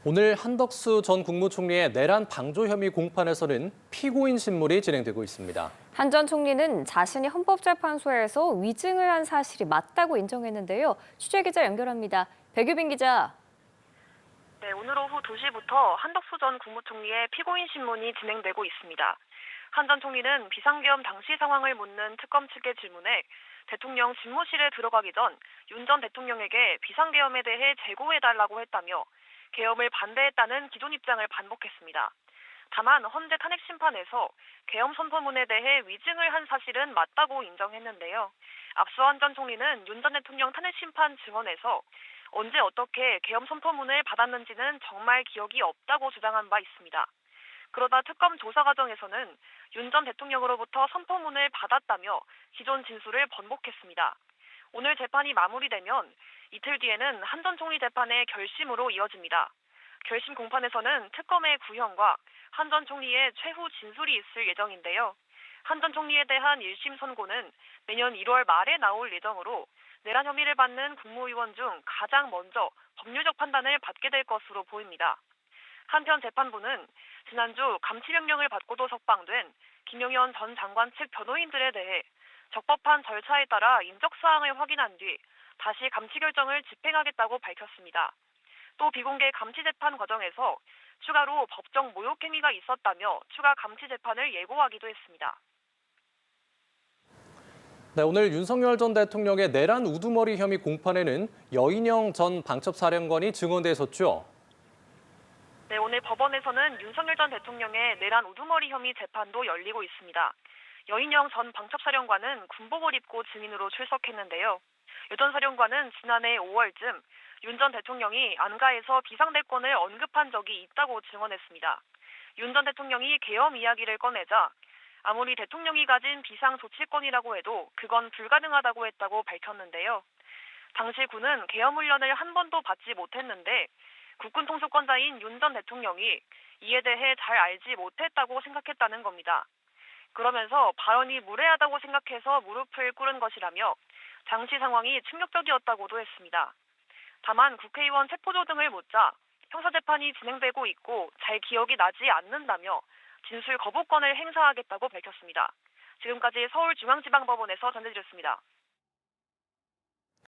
오늘 한덕수 전 국무총리의 내란 방조 혐의 공판에서는 피고인 신문이 진행되고 있습니다. 한 전 총리는 자신이 헌법재판소에서 위증을 한 사실이 맞다고 인정했는데요. 취재기자 연결합니다. 백유빈 기자. 네, 오늘 오후 2시부터 한덕수 전 국무총리의 피고인 신문이 진행되고 있습니다. 한 전 총리는 비상계엄 당시 상황을 묻는 특검 측의 질문에 대통령 집무실에 들어가기 전 윤 전 대통령에게 비상계엄에 대해 재고해달라고 했다며 계엄을 반대했다는 기존 입장을 반복했습니다. 다만 헌재 탄핵 심판에서 계엄 선포문에 대해 위증을 한 사실은 맞다고 인정했는데요. 앞서 한 전 총리는 윤 전 대통령 탄핵 심판 증언에서 언제 어떻게 계엄 선포문을 받았는지는 정말 기억이 없다고 주장한 바 있습니다. 그러다 특검 조사 과정에서는 윤 전 대통령으로부터 선포문을 받았다며 기존 진술을 번복했습니다. 오늘 재판이 마무리되면 이틀 뒤에는 한 전 총리 재판의 결심으로 이어집니다. 결심 공판에서는 특검의 구형과 한 전 총리의 최후 진술이 있을 예정인데요. 한 전 총리에 대한 1심 선고는 내년 1월 말에 나올 예정으로 내란 혐의를 받는 국무위원 중 가장 먼저 법률적 판단을 받게 될 것으로 보입니다. 한편 재판부는 지난주 감치명령을 받고도 석방된 김용현 전 장관 측 변호인들에 대해 적법한 절차에 따라 인적사항을 확인한 뒤 다시 감치 결정을 집행하겠다고 밝혔습니다. 또 비공개 감치 재판 과정에서 추가로 법정 모욕 행위가 있었다며 추가 감치 재판을 예고하기도 했습니다. 네, 오늘 윤석열 전 대통령의 내란 우두머리 혐의 공판에는 여인영 전 방첩사령관이 증언대에 섰죠. 네, 오늘 법원에서는 윤석열 전 대통령의 내란 우두머리 혐의 재판도 열리고 있습니다. 여인영 전 방첩사령관은 군복을 입고 증인으로 출석했는데요. 여 전 사령관은 지난해 5월쯤 윤 전 대통령이 안가에서 비상대권을 언급한 적이 있다고 증언했습니다. 윤 전 대통령이 계엄 이야기를 꺼내자 아무리 대통령이 가진 비상조치권이라고 해도 그건 불가능하다고 했다고 밝혔는데요. 당시 군은 계엄 훈련을 한 번도 받지 못했는데 국군 통수권자인 윤 전 대통령이 이에 대해 잘 알지 못했다고 생각했다는 겁니다. 그러면서 발언이 무례하다고 생각해서 무릎을 꿇은 것이라며 당시 상황이 충격적이었다고도 했습니다. 다만 국회의원 체포조 등을 묻자 형사재판이 진행되고 있고 잘 기억이 나지 않는다며 진술 거부권을 행사하겠다고 밝혔습니다. 지금까지 서울중앙지방법원에서 전해드렸습니다.